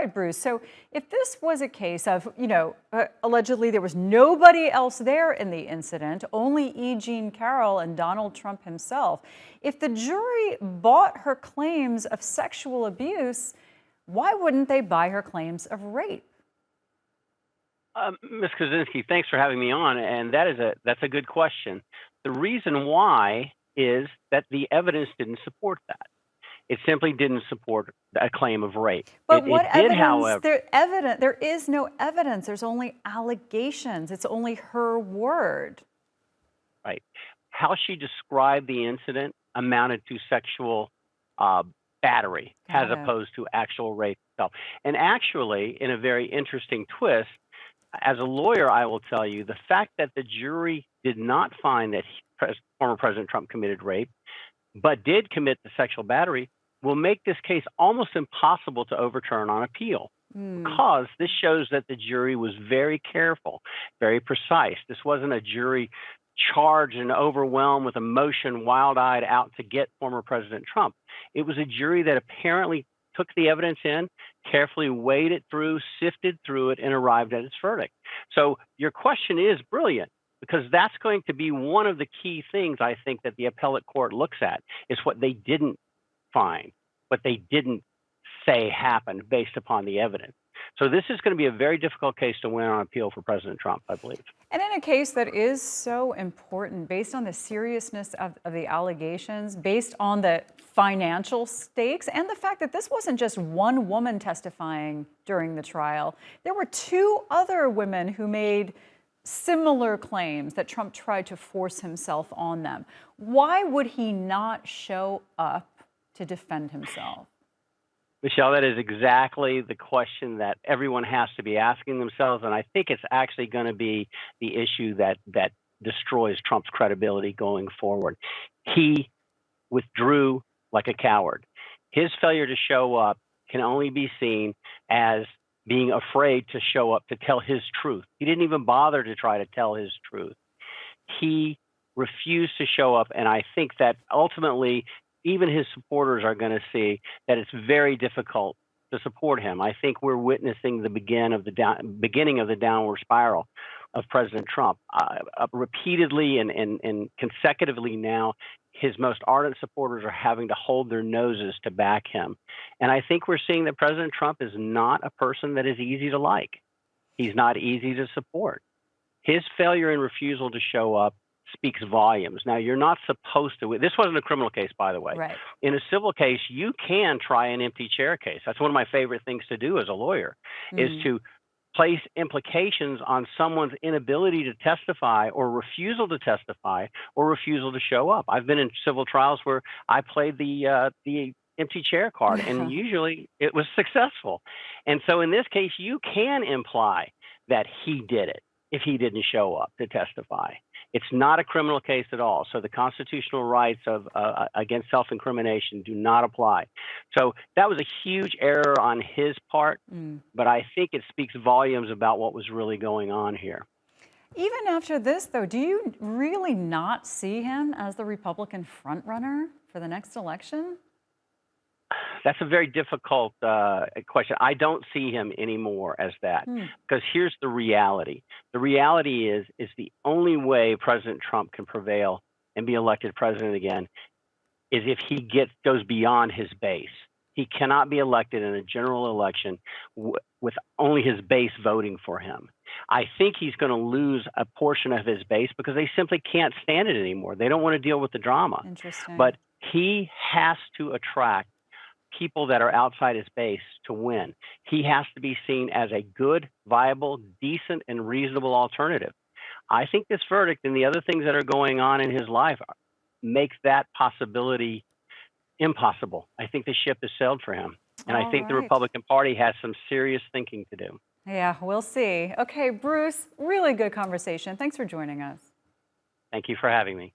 right, Bruce. So if this was a case of, allegedly there was nobody else there in the incident, only E. Jean Carroll and Donald Trump himself, if the jury bought her claims of sexual abuse, why wouldn't they buy her claims of rape? Ms. Kaczynski, thanks for having me on, and that's a good question. The reason why is that the evidence didn't support that. It simply didn't support a claim of rape. But what did, evidence? however, There is no evidence. There's only allegations. It's only her word. Right. How she described the incident amounted to sexual battery as opposed to actual rape itself. And actually, in a very interesting twist, as a lawyer, I will tell you the fact that the jury did not find that former President Trump committed rape, but did commit the sexual battery, will make this case almost impossible to overturn on appeal. Because this shows that the jury was very careful, very precise. This wasn't a jury charged and overwhelmed with emotion, wild-eyed out to get former President Trump. It was a jury that apparently took the evidence in, carefully weighed it through, sifted through it, and arrived at its verdict. So your question is brilliant, because that's going to be one of the key things I think that the appellate court looks at, is what they didn't find, what they didn't say happened based upon the evidence. So this is going to be a very difficult case to win on appeal for President Trump, I believe. And in a case that is so important, based on the seriousness of the allegations, based on the financial stakes, and the fact that this wasn't just one woman testifying during the trial, there were two other women who made similar claims that Trump tried to force himself on them. Why would he not show up to defend himself? Michelle, that is exactly the question that everyone has to be asking themselves, and I think it's actually going to be the issue that destroys Trump's credibility going forward. He withdrew like a coward. His failure to show up can only be seen as being afraid to show up to tell his truth. He didn't even bother to try to tell his truth. He refused to show up, and I think that ultimately even his supporters are going to see that it's very difficult to support him. I think we're witnessing the beginning of the downward spiral of President Trump. Repeatedly and consecutively now, his most ardent supporters are having to hold their noses to back him. And I think we're seeing that President Trump is not a person that is easy to like. He's not easy to support. His failure and refusal to show up speaks volumes. Now, you're not supposed to. This wasn't a criminal case, by the way. Right. In a civil case, you can try an empty chair case. That's one of my favorite things to do as a lawyer, is to place implications on someone's inability to testify or refusal to testify or refusal to show up. I've been in civil trials where I played the empty chair card, and usually it was successful. And so in this case, you can imply that he did it if he didn't show up to testify. It's not a criminal case at all. So the constitutional rights of against self-incrimination do not apply. So that was a huge error on his part, but I think it speaks volumes about what was really going on here. Even after this, though, do you really not see him as the Republican frontrunner for the next election? That's a very difficult question. I don't see him anymore as that, because here's the reality. The reality is the only way President Trump can prevail and be elected president again is if he goes beyond his base. He cannot be elected in a general election with only his base voting for him. I think he's going to lose a portion of his base because they simply can't stand it anymore. They don't want to deal with the drama. Interesting. But he has to attract people that are outside his base to win. He has to be seen as a good, viable, decent, and reasonable alternative. I think this verdict and the other things that are going on in his life makes that possibility impossible. I think the ship has sailed for him. And I think the Republican Party has some serious thinking to do. Yeah, we'll see. Okay, Bruce, really good conversation. Thanks for joining us. Thank you for having me.